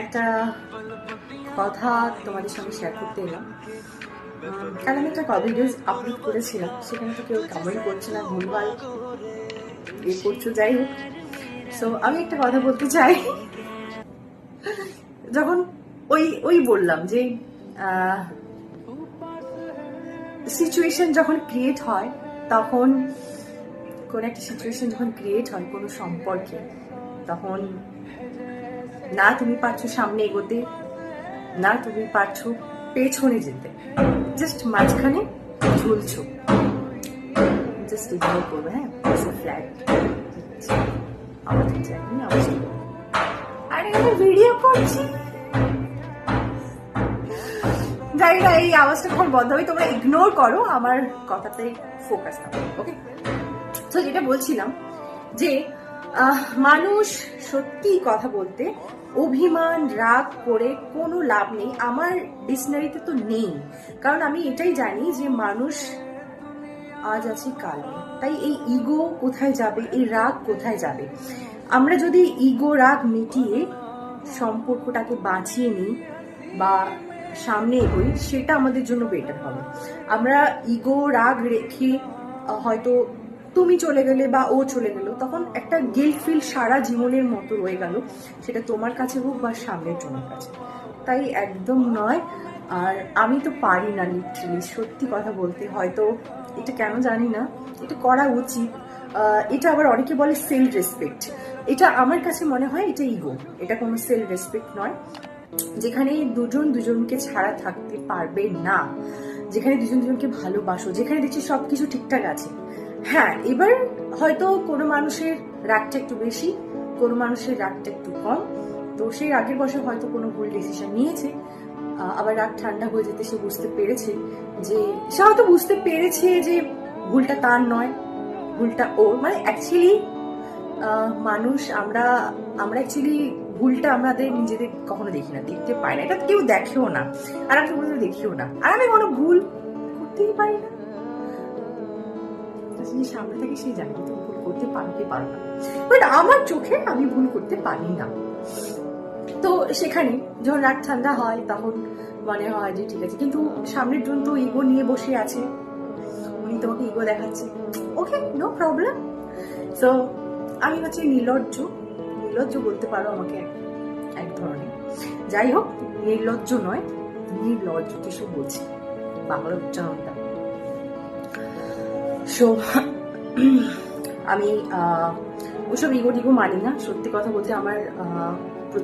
একটা কথা তোমাদের সঙ্গে শেয়ার করতে এলাম। কাল আমি একটা ভিডিও আপলোড করেছিলাম, সেখানে তো কেউ কমেন্ট করছে না, ভুলভাল করছো, যাই হোক। সো আমি একটা কথা বলতে চাই। যখন ওই বললাম যে সিচুয়েশন যখন ক্রিয়েট হয়, তখন কোন একটা সিচুয়েশন যখন ক্রিয়েট হয় কোনো সম্পর্কে, তখন না তুমি পারছো সামনে এগোতে, না তুমি পারছো পেছনে যেতে, জাস্ট মাঝখানে ঝুলছো। জাস্ট ইগনোর করবে। হ্যাঁ, ফ্ল্যাট আমাদের জানি অবশ্যই। আরে আমি ভিডিও করছি, জানি না এই আওয়াজটা কখন বন্ধ হবে, তোমরা ইগনোর করো, আমার কথাতে ফোকাস থাকো। ওকে, তো যেটা বলছিলাম যে মানুষ সত্যি কথা বলতে অভিমান রাগ করে কোনো লাভ নেই। আমার ডিকশনারিতে তো নেই, কারণ আমি এটাই জানি যে মানুষ আজ আছে কাল নেই। তাই এই ইগো কোথায় যাবে, এই রাগ কোথায় যাবে? আমরা যদি ইগো রাগ মিটিয়ে সম্পর্কটাকে বাঁচিয়ে নিই বা সামনে এগোই, সেটা আমাদের জন্য বেটার হবে। আমরা ইগো রাগ রেখে হয়তো তুমি চলে গেলে বা ও চলে গেল, তখন একটা গিল্ট ফিল সারা জীবনের মতো রয়ে গেল, সেটা তোমার কাছে হোক বা সামনের জনের কাছে। তাই একদম নয়। আর আমি তো পারি না লিটারালি, সত্যি কথা বলতে। হয়তো এটা কেন জানি না, এটা করা উচিত। এটা আবার অনেকে বলে সেলফ রেসপেক্ট। এটা আমার কাছে মনে হয় এটা ইগো, এটা কোনো সেলফ রেসপেক্ট নয়। যেখানে দুজন দুজনকে ছাড়া থাকতে পারবে না, যেখানে দুজন দুজনকে ভালোবাসো, যেখানে দেখছি সবকিছু ঠিকঠাক আছে। হ্যাঁ, এবার হয়তো কোনো মানুষের রাগটা একটু বেশি, কোনো মানুষের রাগটা একটু কম, তো সেই রাগের বসে হয়তো কোনো ভুল ডিসিশন নিয়েছে। আবার রাগ ঠান্ডা হয়ে যেতে সে বুঝতে পেরেছে যে, সে হয়তো বুঝতে পেরেছে যে ভুলটা তার নয়, ভুলটা ওর। মানে অ্যাকচুয়ালি মানুষ আমরা অ্যাকচুয়ালি ভুলটা আমাদের নিজেদের কখনো দেখি না, দেখতে পাই না, এটা কেউ দেখেও না, আর আমি কোনো দেখিও না। আর আমি কোনো ভুল করতেই পারি না। যে সামনে থেকে সেই জানে তুমি ভুল করতে পারো কি পারো না, বাট আমার চোখে আমি ভুল করতে পারি না। তো সেখানে যখন রাগ ঠান্ডা হয়, তখন মনে হয় যে ঠিক আছে, কিন্তু সামনের জন তো ইগো নিয়ে বসে আছে, উনি তোমাকে ইগো দেখাচ্ছে। ওকে, নো প্রবলেম। সো আমি হচ্ছে নির্লজ্জ বলতে পারো আমাকে এক ধরনের। যাই হোক, নির্লজ্জ নয়, নির্লজ্জ কিছু বলছি, বাংলা উচ্চারণটা। সো আমি ওসব ইগো টিগো মানি না। সত্যি কথা বলতে আমার